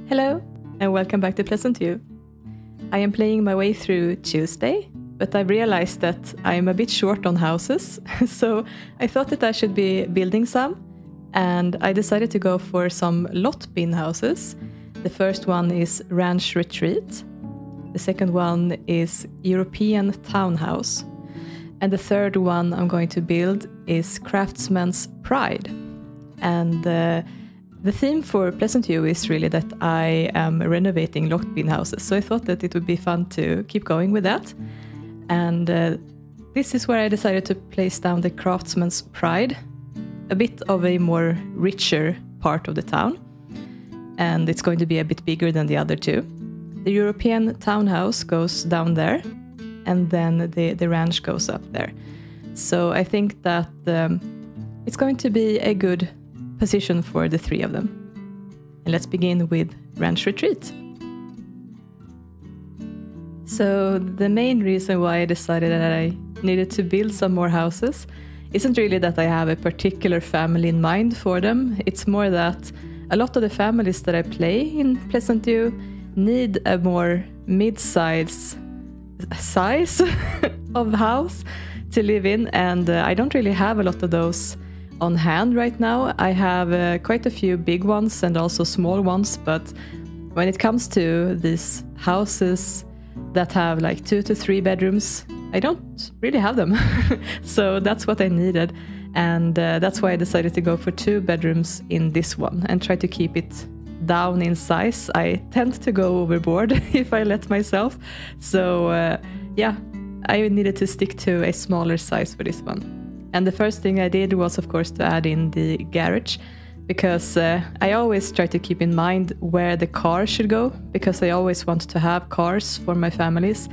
Hello, and welcome back to Pleasantview. I am playing my way through Tuesday, but I realized that I am a bit short on houses, so I thought that I should be building some, and I decided to go for some lot bin houses. The first one is Ranch Retreat, the second one is European Townhouse, and the third one I'm going to build is Craftsman's Pride. And the theme for Pleasantview is really that I am renovating lot bin houses, so I thought that it would be fun to keep going with that. And this is where I decided to place down the Craftsman's Pride, a bit of a more richer part of the town, and it's going to be a bit bigger than the other two. The European Townhouse goes down there, and then the ranch goes up there. So I think that it's going to be a good position for the three of them. And let's begin with Ranch Retreat. So the main reason why I decided that I needed to build some more houses isn't really that I have a particular family in mind for them. It's more that a lot of the families that I play in Pleasantview need a more mid-size size of house to live in, and I don't really have a lot of those on hand right now. I have quite a few big ones and also small ones, but when it comes to these houses that have like 2 to 3 bedrooms, I don't really have them. So that's what I needed, and that's why I decided to go for 2 bedrooms in this one and try to keep it down in size. I tend to go overboard if I let myself, so yeah, I needed to stick to a smaller size for this one. And the first thing I did was, of course, to add in the garage, because I always try to keep in mind where the car should go, because I always want to have cars for my families,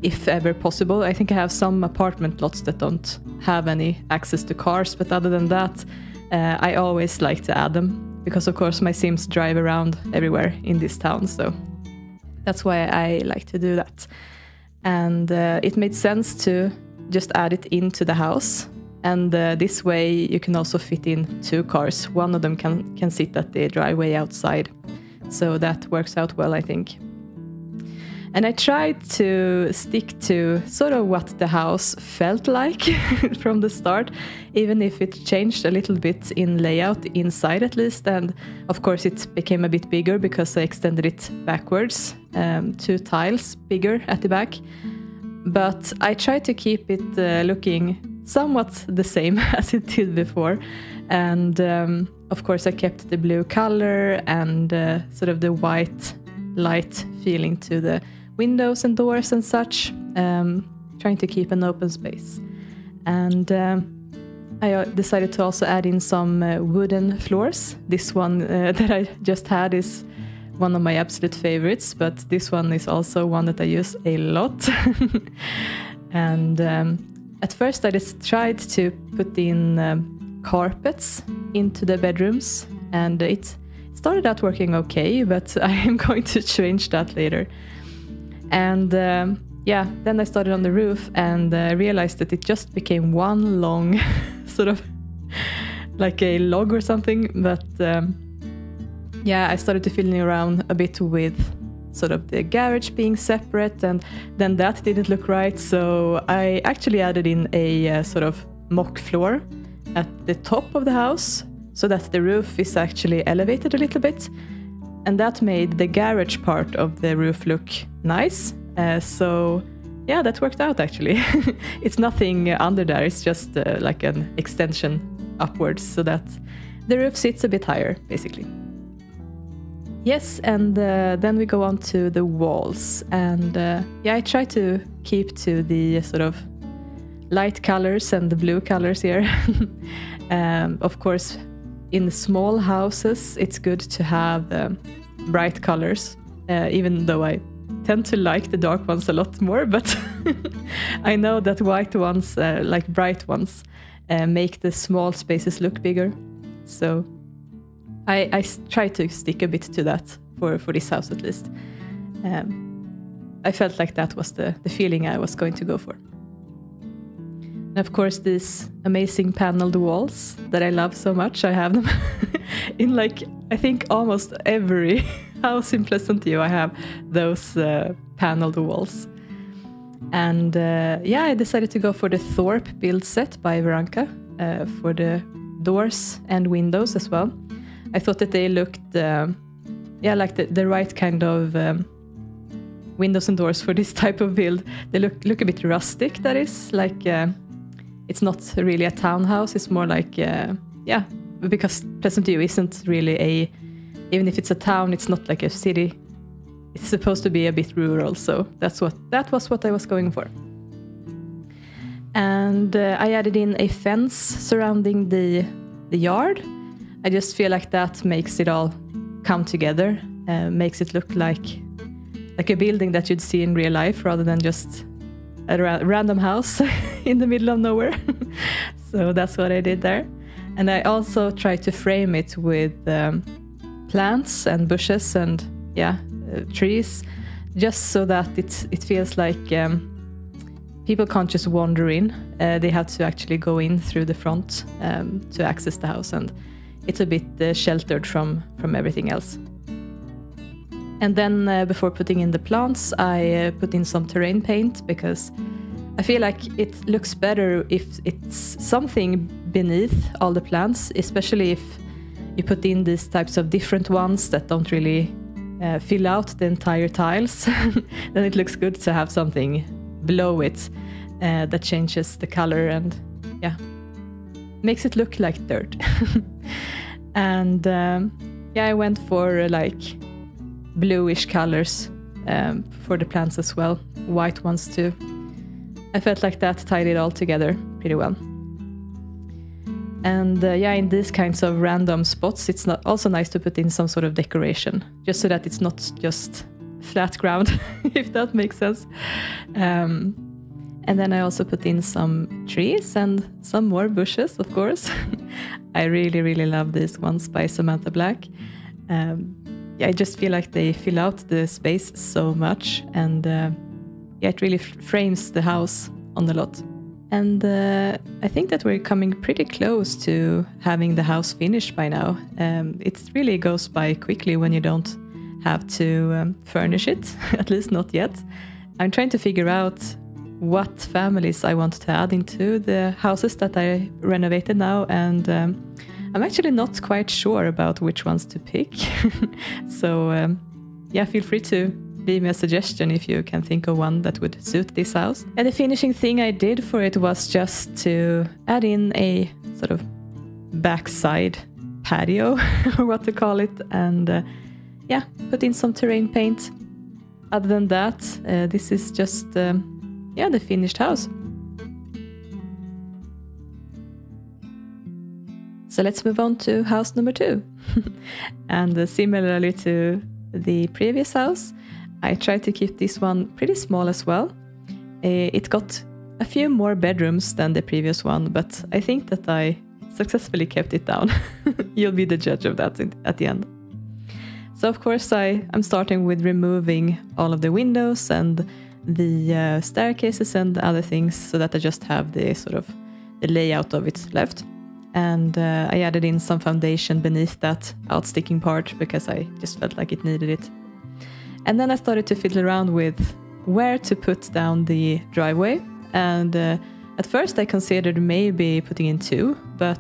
if ever possible. I think I have some apartment lots that don't have any access to cars, but other than that, I always like to add them, because of course my Sims drive around everywhere in this town, so that's why I like to do that. And it made sense to just add it into the house. And this way you can also fit in 2 cars. One of them can sit at the driveway outside. So that works out well, I think. And I tried to stick to sort of what the house felt like from the start, even if it changed a little bit in layout inside at least. And of course it became a bit bigger because I extended it backwards, 2 tiles bigger at the back. But I tried to keep it looking somewhat the same as it did before, and of course I kept the blue color and sort of the white light feeling to the windows and doors and such, trying to keep an open space. And I decided to also add in some wooden floors. This one that I just had is one of my absolute favorites, but this one is also one that I use a lot. And at first I just tried to put in carpets into the bedrooms, and it started out working okay, but I am going to change that later. And yeah, then I started on the roof and realized that it just became one long sort of like a log or something, but yeah, I started to fiddling around a bit with sort of the garage being separate, and then that didn't look right, so I actually added in a sort of mock floor at the top of the house so that the roof is actually elevated a little bit, and that made the garage part of the roof look nice. So yeah, that worked out actually. It's nothing under there, it's just like an extension upwards so that the roof sits a bit higher basically. Yes, and then we go on to the walls, and yeah, I try to keep to the sort of light colors and the blue colors here. Of course, in small houses it's good to have bright colors, even though I tend to like the dark ones a lot more, but I know that white ones, like bright ones, make the small spaces look bigger, so I try to stick a bit to that for this house at least. I felt like that was the feeling I was going to go for. And of course, these amazing paneled walls that I love so much. I have them in like, I think almost every house in Pleasantview. I have those paneled walls. And yeah, I decided to go for the Thorpe build set by Veranka for the doors and windows as well. I thought that they looked, yeah, like the right kind of windows and doors for this type of build. They look a bit rustic, that is, like it's not really a townhouse, it's more like, yeah, because Pleasantview isn't really even if it's a town, it's not like a city. It's supposed to be a bit rural, so that was what I was going for. And I added in a fence surrounding the yard. I just feel like that makes it all come together, makes it look like a building that you'd see in real life rather than just a random house in the middle of nowhere. So that's what I did there. And I also tried to frame it with plants and bushes and trees, just so that it feels like people can't just wander in. They have to actually go in through the front to access the house, and it's a bit sheltered from everything else. And then before putting in the plants, I put in some terrain paint, because I feel like it looks better if it's something beneath all the plants, especially if you put in these types of different ones that don't really fill out the entire tiles. Then it looks good to have something below it that changes the color and makes it look like dirt. And I went for like bluish colors for the plants as well, white ones too. I felt like that tied it all together pretty well. And in these kinds of random spots, it's also nice to put in some sort of decoration, just so that it's not just flat ground, if that makes sense. And then I also put in some trees and some more bushes, of course. I really, really love these ones by Samantha Black. I just feel like they fill out the space so much, and it really frames the house on the lot. And I think that we're coming pretty close to having the house finished by now. It really goes by quickly when you don't have to furnish it, at least not yet. I'm trying to figure out what families I want to add into the houses that I renovated now, and I'm actually not quite sure about which ones to pick. So feel free to leave me a suggestion if you can think of one that would suit this house. And the finishing thing I did for it was just to add in a sort of backside patio, or what to call it, and put in some terrain paint. Other than that, this is just the finished house. So let's move on to house number 2. And similarly to the previous house, I tried to keep this one pretty small as well. It got a few more bedrooms than the previous one, but I think that I successfully kept it down. You'll be the judge of that at the end. So of course I'm starting with removing all of the windows and the staircases and other things, so that I just have the sort of the layout of it left. And I added in some foundation beneath that outsticking part, because I just felt like it needed it. And then I started to fiddle around with where to put down the driveway. And at first I considered maybe putting in 2, but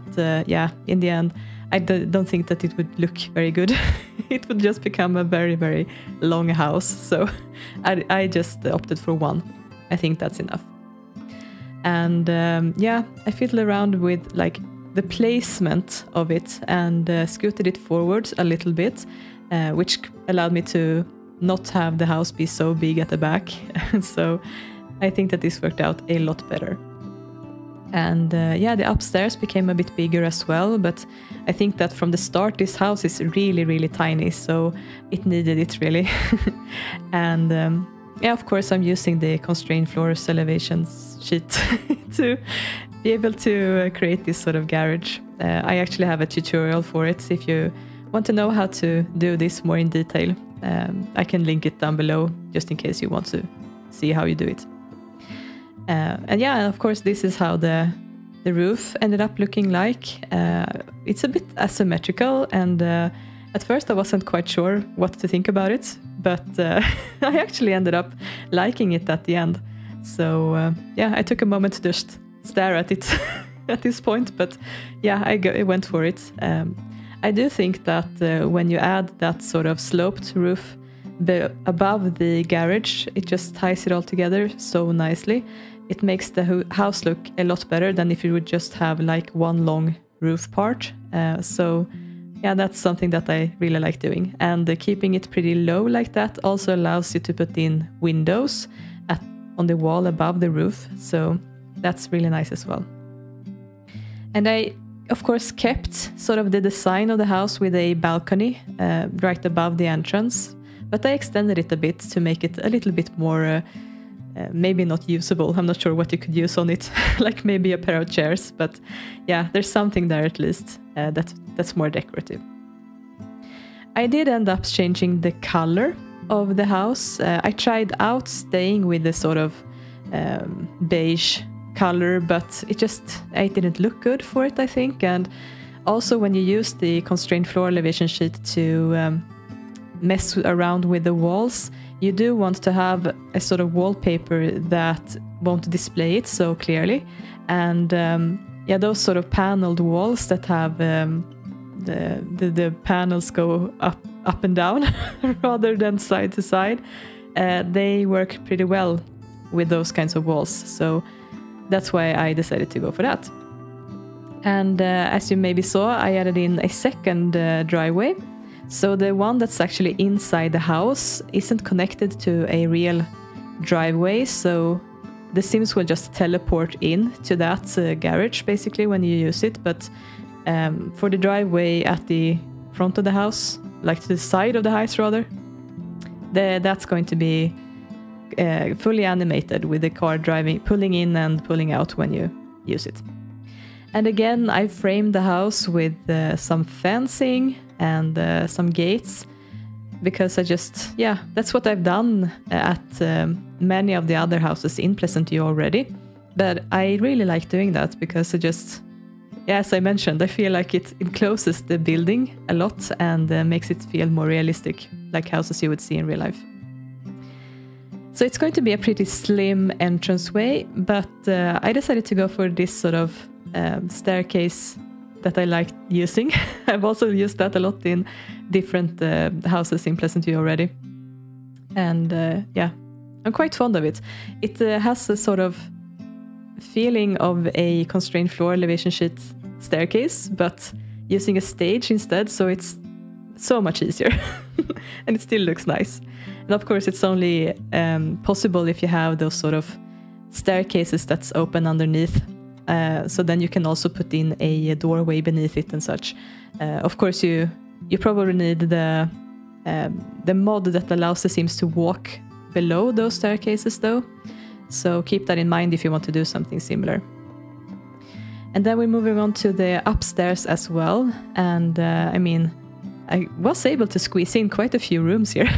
in the end I don't think that it would look very good. It would just become a very, very long house. So I just opted for 1. I think that's enough. And I fiddled around with like the placement of it, and scooted it forward a little bit, which allowed me to not have the house be so big at the back. So I think that this worked out a lot better. And the upstairs became a bit bigger as well, but I think that from the start this house is really, really tiny, so it needed it really. And of course I'm using the constrained floors elevations sheet to be able to create this sort of garage. I actually have a tutorial for it. If you want to know how to do this more in detail, I can link it down below, just in case you want to see how you do it. And yeah, of course, this is how the roof ended up looking like. It's a bit asymmetrical, and at first I wasn't quite sure what to think about it, but I actually ended up liking it at the end. So yeah, I took a moment to just stare at it at this point, but yeah, I went for it. I do think that when you add that sort of sloped roof above the garage, it just ties it all together so nicely. It makes the house look a lot better than if you would just have like one long roof part. So yeah, that's something that I really like doing. And keeping it pretty low like that also allows you to put in windows on the wall above the roof. So that's really nice as well. And I, of course, kept sort of the design of the house with a balcony right above the entrance. But I extended it a bit to make it a little bit more... maybe not usable. I'm not sure what you could use on it, like maybe a pair of chairs, but yeah, there's something there at least that's more decorative. I did end up changing the color of the house. I tried out staying with the sort of beige color, but it didn't look good for it, I think. And also when you use the constrained floor elevation sheet to mess around with the walls, you do want to have a sort of wallpaper that won't display it so clearly. And yeah, those sort of paneled walls that have the panels go up and down rather than side to side, they work pretty well with those kinds of walls. So that's why I decided to go for that. And as you maybe saw, I added in a second driveway. So the one that's actually inside the house isn't connected to a real driveway, so the Sims will just teleport in to that garage basically when you use it. But for the driveway at the front of the house, like to the side of the house rather, that's going to be fully animated with the car pulling in and pulling out when you use it. And again, I framed the house with some fencing and some gates, because that's what I've done at many of the other houses in Pleasantview already. But I really like doing that because as I mentioned, I feel like it encloses the building a lot and makes it feel more realistic, like houses you would see in real life. So it's going to be a pretty slim entranceway, but I decided to go for this sort of staircase that I like using. I've also used that a lot in different houses in Pleasantview already. And yeah, I'm quite fond of it. It has a sort of feeling of a constrained floor elevation sheet staircase, but using a stage instead, so it's so much easier. And it still looks nice. And of course, it's only possible if you have those sort of staircases that's open underneath. So then you can also put in a doorway beneath it and such. Of course, you probably need the mod that allows the Sims to walk below those staircases though. So keep that in mind if you want to do something similar. And then we're moving on to the upstairs as well. And I mean, I was able to squeeze in quite a few rooms here.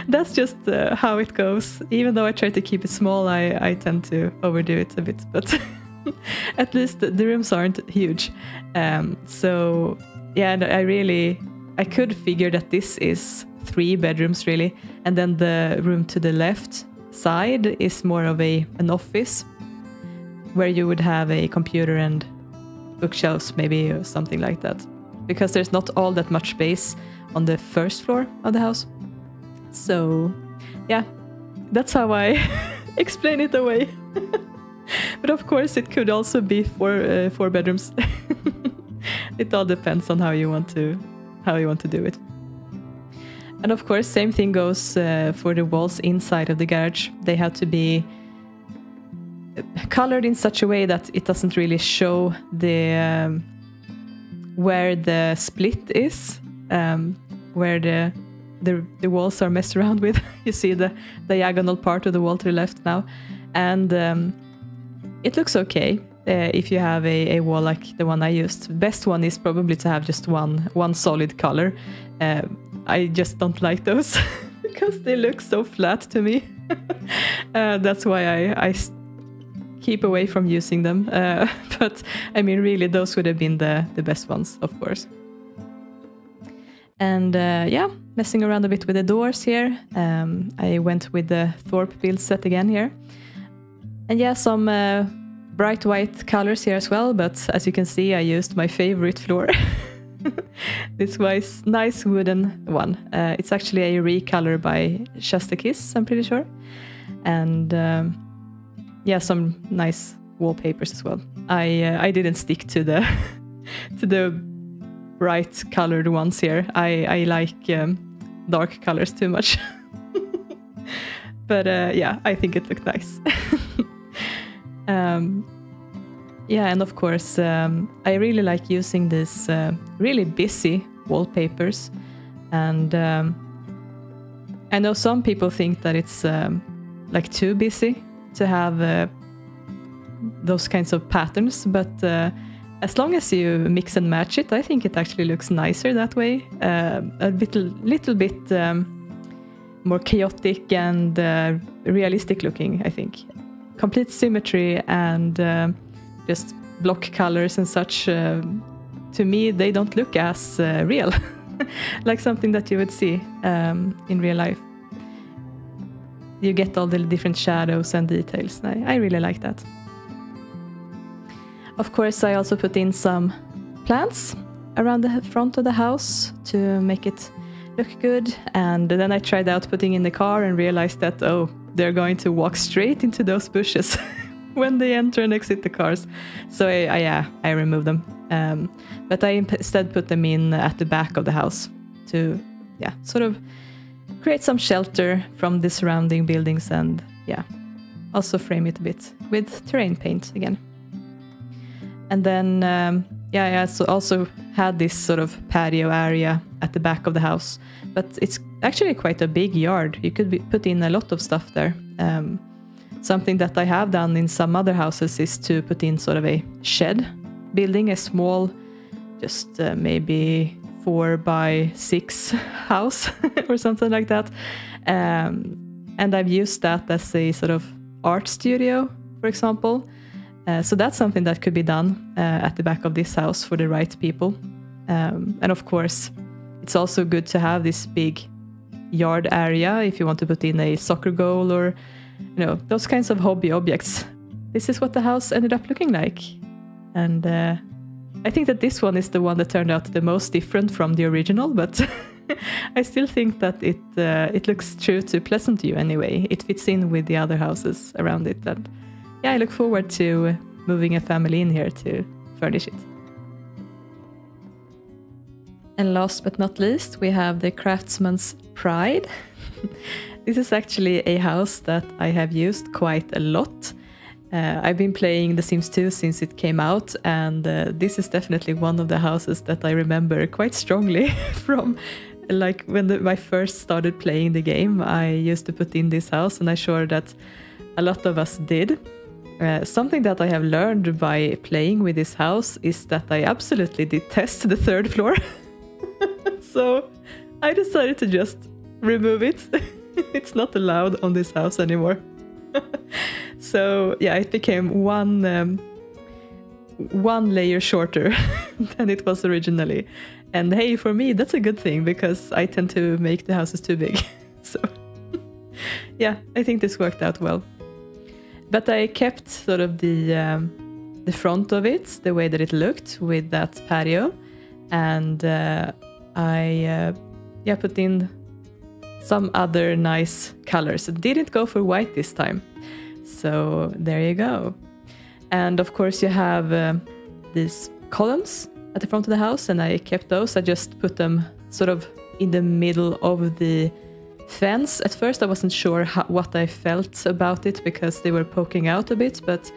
That's just how it goes. Even though I try to keep it small, I tend to overdo it a bit. But at least the rooms aren't huge. So yeah, I could figure that this is 3 bedrooms really. And then the room to the left side is more of an office where you would have a computer and bookshelves maybe or something like that. Because there's not all that much space on the first floor of the house. So yeah, that's how I explain it away. But of course it could also be 4 bedrooms. It all depends on how you want to do it. And of course, same thing goes for the walls inside of the garage. They have to be colored in such a way that it doesn't really show the where the split is, where the walls are messed around with. You see the diagonal part of the wall to the left now, and it looks okay if you have a wall like the one I used. Best one is probably to have just one solid color. I just don't like those because they look so flat to me. That's why I keep away from using them. But I mean, really, those would have been the best ones, of course. And yeah, messing around a bit with the doors here. I went with the Thorpe build set again here. And yeah, some bright white colors here as well, but as you can see, I used my favorite floor. This was nice wooden one. It's actually a recolor by Shasta Kiss, I'm pretty sure. And yeah, some nice wallpapers as well. I didn't stick to the to the bright colored ones here. I like dark colors too much. But yeah, I think it looked nice. Yeah, and of course, I really like using these really busy wallpapers. And I know some people think that it's like too busy to have those kinds of patterns, but as long as you mix and match it, I think it actually looks nicer that way. A little bit more chaotic and realistic looking, I think. Complete symmetry and just block colors and such, to me, they don't look as real. Like something that you would see in real life. You get all the different shadows and details. I really like that. Of course, I also put in some plants around the front of the house to make it look good. And then I tried out putting in the car and realized that, oh, they're going to walk straight into those bushes when they enter and exit the cars. So I removed them. But I instead put them in at the back of the house to, yeah, sort of create some shelter from the surrounding buildings and, yeah, also frame it a bit with terrain paint again. And then, yeah, I also had this sort of patio area at the back of the house, but it's actually quite a big yard. You could put in a lot of stuff there. Something that I have done in some other houses is to put in sort of a shed building, a small, just maybe 4x6 house or something like that. And I've used that as a sort of art studio, for example. So that's something that could be done at the back of this house for the right people. And of course, it's also good to have this big yard area if you want to put in a soccer goal or, you know, those kinds of hobby objects. This is what the house ended up looking like. And I think that this one is the one that turned out the most different from the original, but I still think that it looks true to Pleasantview anyway. It fits in with the other houses around it. And yeah, I look forward to moving a family in here to furnish it. And last but not least, we have the Craftsman's Pride. This is actually a house that I have used quite a lot. I've been playing The Sims 2 since it came out, and this is definitely one of the houses that I remember quite strongly from, like, when I first started playing the game. I used to put in this house, and I'm sure that a lot of us did. Something that I have learned by playing with this house is that I absolutely detest the third floor. So I decided to just remove it. It's not allowed on this house anymore. So yeah, it became one layer shorter than it was originally. And hey, for me, that's a good thing because I tend to make the houses too big. So yeah, I think this worked out well. But I kept sort of the front of it, the way that it looked with that patio. And I put in some other nice colors. It didn't go for white this time. So there you go. And of course you have these columns at the front of the house, and I kept those. I just put them sort of in the middle of the fence. At first I wasn't sure what I felt about it because they were poking out a bit, but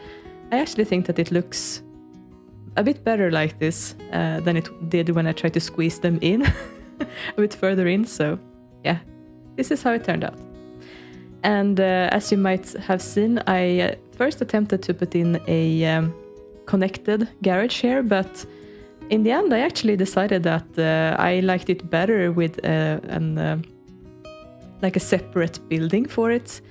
I actually think that it looks a bit better like this than it did when I tried to squeeze them in a bit further in. So yeah, this is how it turned out. And as you might have seen, I first attempted to put in a connected garage here, but in the end I actually decided that I liked it better with like a separate building for it.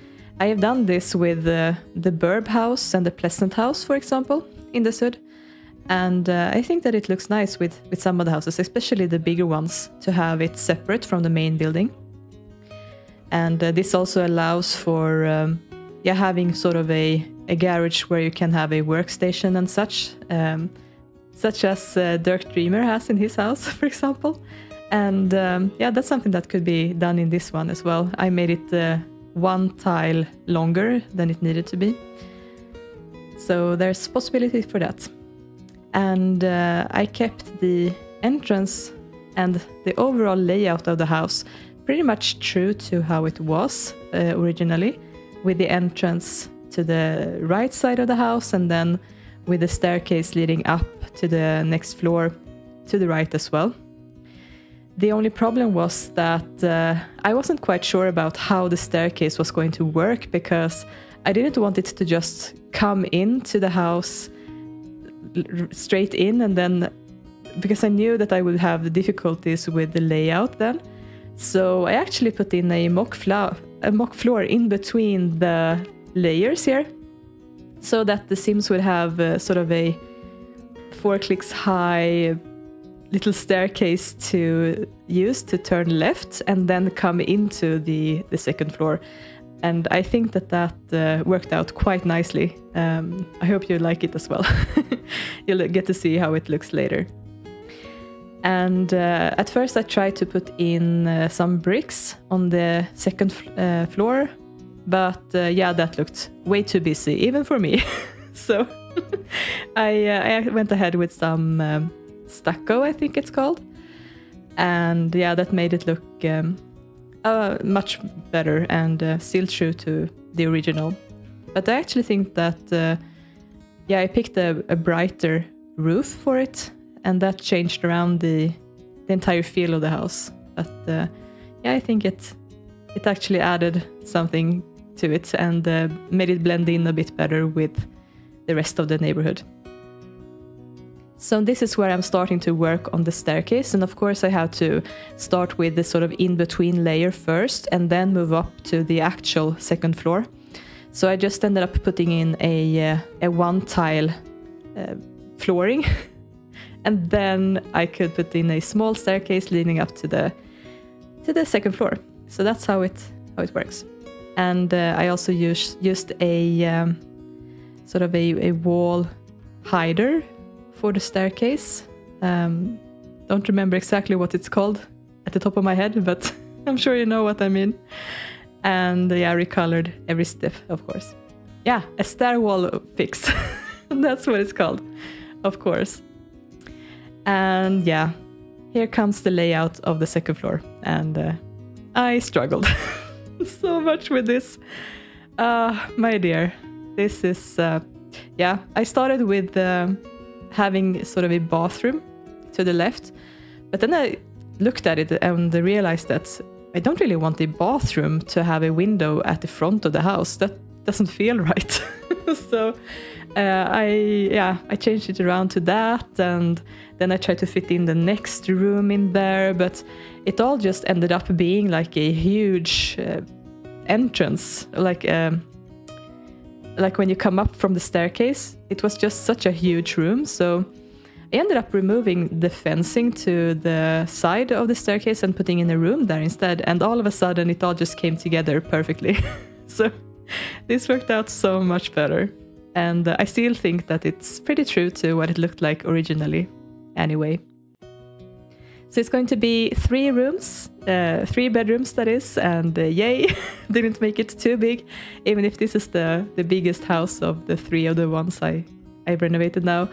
I have done this with the Burb house and the Pleasant house, for example, in the Sud. And I think that it looks nice with some of the houses, especially the bigger ones, to have it separate from the main building. And this also allows for having sort of a garage where you can have a workstation and such as Dirk Dreamer has in his house, for example. And that's something that could be done in this one as well. I made it one tile longer than it needed to be. So there's possibility for that. And I kept the entrance and the overall layout of the house pretty much true to how it was originally, with the entrance to the right side of the house and then with the staircase leading up to the next floor to the right as well. The only problem was that I wasn't quite sure about how the staircase was going to work, because I didn't want it to just come into the house straight in, and then because I knew that I would have the difficulties with the layout then. So I actually put in a mock floor in between the layers here, so that the Sims would have sort of a 4 clicks high little staircase to use to turn left and then come into the second floor. And I think that worked out quite nicely. I hope you like it as well. You'll get to see how it looks later. And at first I tried to put in some bricks on the second floor, but that looked way too busy, even for me. So I went ahead with some stucco, I think it's called. And that made it look much better and still true to the original. But I actually think that I picked a brighter roof for it, and that changed around the entire feel of the house. But I think it actually added something to it and made it blend in a bit better with the rest of the neighborhood. So this is where I'm starting to work on the staircase, and of course I have to start with the sort of in-between layer first and then move up to the actual second floor. So I just ended up putting in a one tile flooring, and then I could put in a small staircase leading up to the second floor. So that's how it works. And I also used a sort of a wall hider for the staircase. Don't remember exactly what it's called at the top of my head, but I'm sure you know what I mean. And recolored every step, of course. Yeah, a stair wall fix. That's what it's called, of course. And here comes the layout of the second floor. And I struggled so much with this. My dear, this is... I started with... having sort of a bathroom to the left, but then I looked at it and realized that I don't really want a bathroom to have a window at the front of the house. That doesn't feel right. So I changed it around to that, and then I tried to fit in the next room in there, but it all just ended up being like a huge entrance, like when you come up from the staircase. It was just such a huge room, so I ended up removing the fencing to the side of the staircase and putting in a room there instead, and all of a sudden it all just came together perfectly. So this worked out so much better, and I still think that it's pretty true to what it looked like originally anyway. So it's going to be 3 rooms, 3 bedrooms that is, and yay, didn't make it too big, even if this is the biggest house of the 3 of the ones I've renovated now.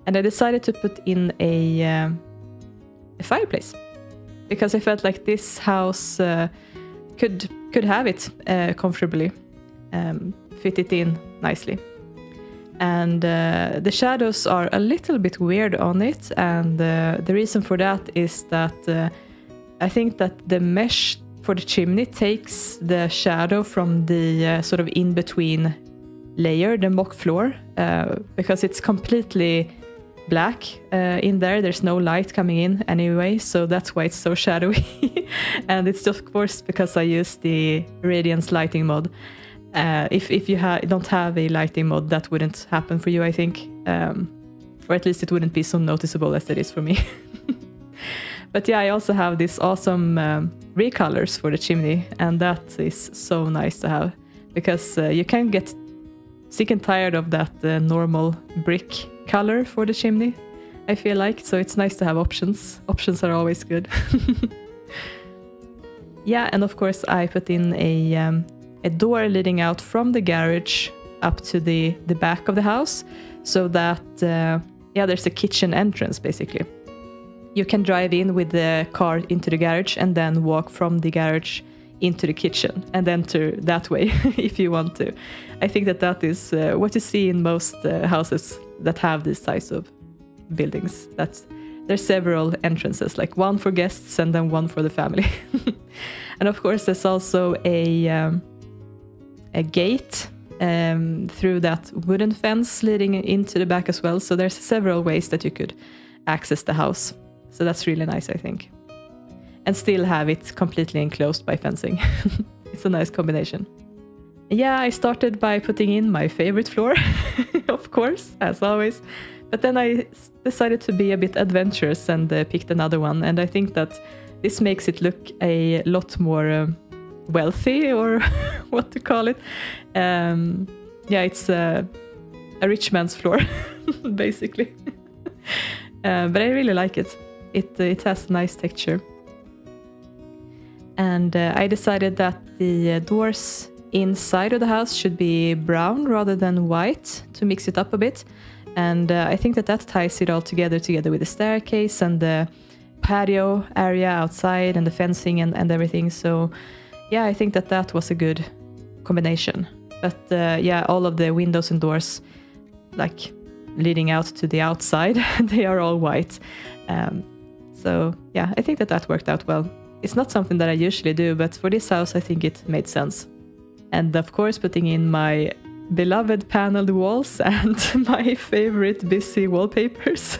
And I decided to put in a fireplace, because I felt like this house could have it comfortably, fit it in nicely. And the shadows are a little bit weird on it, and the reason for that is that I think that the mesh for the chimney takes the shadow from the sort of in-between layer, the mock floor, because it's completely black in there. There's no light coming in anyway, so that's why it's so shadowy. And it's of course because I use the radiance lighting mod. If you don't have a lighting mod, that wouldn't happen for you, I think. Or at least it wouldn't be so noticeable as it is for me. But yeah, I also have this awesome recolors for the chimney, and that is so nice to have, because you can get sick and tired of that normal brick color for the chimney, I feel like. So it's nice to have options. Options are always good. Yeah, and of course I put in a door leading out from the garage up to the back of the house, so that yeah, there's a kitchen entrance basically. You can drive in with the car into the garage and then walk from the garage into the kitchen and enter that way if you want to. I think that is what you see in most houses that have this size of buildings. There's several entrances, like one for guests and then one for the family. And of course there's also a gate through that wooden fence leading into the back as well. So there's several ways that you could access the house. So that's really nice, I think. And still have it completely enclosed by fencing. It's a nice combination. Yeah, I started by putting in my favorite floor, of course, as always. But then I decided to be a bit adventurous and picked another one. And I think that this makes it look a lot more wealthy, or what to call it. Yeah, it's a rich man's floor, basically. But I really like it. It has a nice texture. And I decided that the doors inside of the house should be brown rather than white to mix it up a bit. And I think that ties it all together with the staircase and the patio area outside and the fencing and everything. So yeah, I think that was a good combination. But yeah, all of the windows and doors, like leading out to the outside, they are all white. So yeah, I think that worked out well. It's not something that I usually do, but for this house I think it made sense. And of course putting in my beloved paneled walls and my favorite busy wallpapers.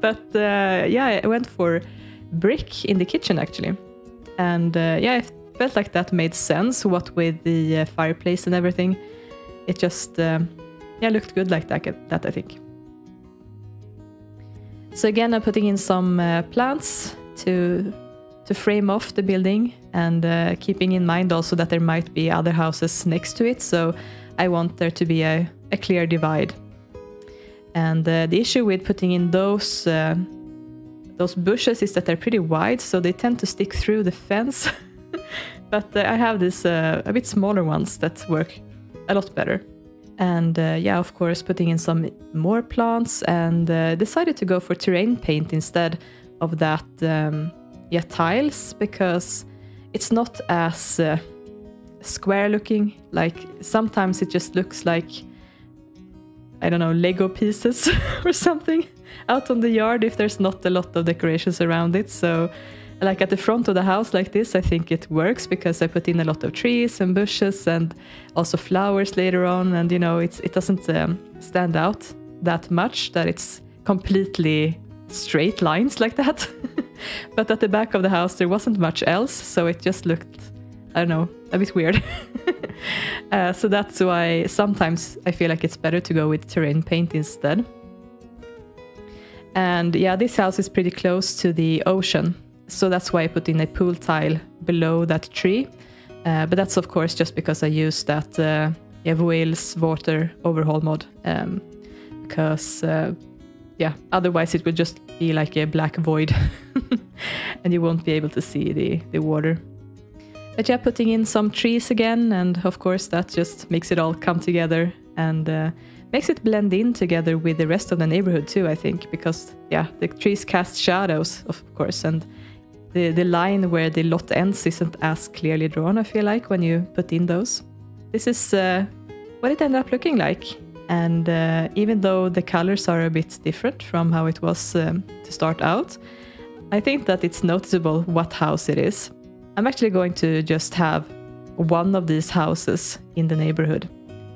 But yeah, I went for brick in the kitchen actually. And yeah, I felt like that made sense, what with the fireplace and everything. It just yeah, looked good like that I think. So again, I'm putting in some plants to frame off the building, and keeping in mind also that there might be other houses next to it, so I want there to be a clear divide. And the issue with putting in those bushes is that they're pretty wide, so they tend to stick through the fence. But I have this a bit smaller ones that work a lot better. And yeah, of course, putting in some more plants, and decided to go for terrain paint instead of that yeah, tiles, because it's not as square looking. Like sometimes it just looks like, I don't know, Lego pieces or something out on the yard if there's not a lot of decorations around it. So like at the front of the house like this, I think it works because I put in a lot of trees and bushes and also flowers later on, and you know, it doesn't stand out that much that it's completely straight lines like that. But at the back of the house there wasn't much else, so it just looked, I don't know, a bit weird. So that's why sometimes I feel like it's better to go with terrain paint instead. And yeah, this house is pretty close to the ocean, so that's why I put in a pool tile below that tree. But that's of course just because I used that yeah, Voil's water overhaul mod. Because yeah, otherwise it would just be like a black void and you won't be able to see the water. But yeah, putting in some trees again, and of course that just makes it all come together and makes it blend in together with the rest of the neighborhood too, I think, because yeah, the trees cast shadows, of course, and the line where the lot ends isn't as clearly drawn, I feel like, when you put in those. This is what it ended up looking like. And even though the colors are a bit different from how it was to start out, I think that it's noticeable what house it is. I'm actually going to just have one of these houses in the neighborhood.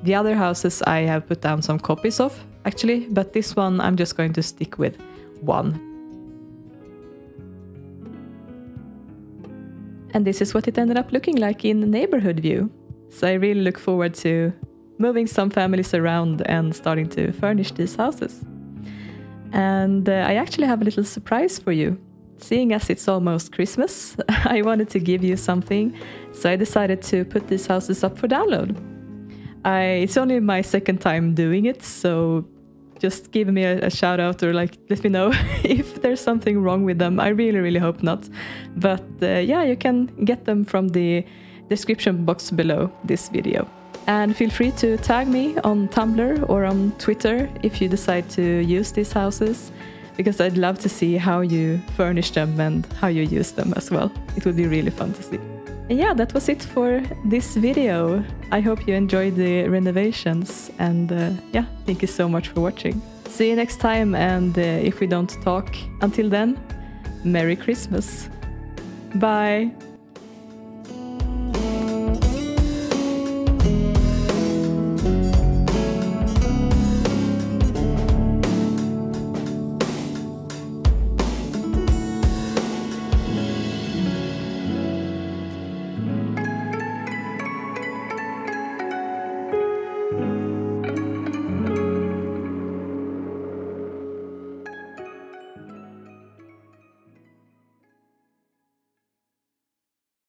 The other houses I have put down some copies of. actually, but this one I'm just going to stick with 1. And this is what it ended up looking like in neighborhood view. So I really look forward to moving some families around and starting to furnish these houses. And I actually have a little surprise for you. Seeing as it's almost Christmas, I wanted to give you something, so I decided to put these houses up for download. It's only my second time doing it, so just give me a shout out or like let me know if there's something wrong with them. I really hope not. But yeah, you can get them from the description box below this video. And feel free to tag me on Tumblr or on Twitter if you decide to use these houses, because I'd love to see how you furnish them and how you use them as well. It would be really fun to see. And yeah, that was it for this video. I hope you enjoyed the renovations, and yeah, thank you so much for watching. See you next time, and if we don't talk until then, Merry Christmas. Bye!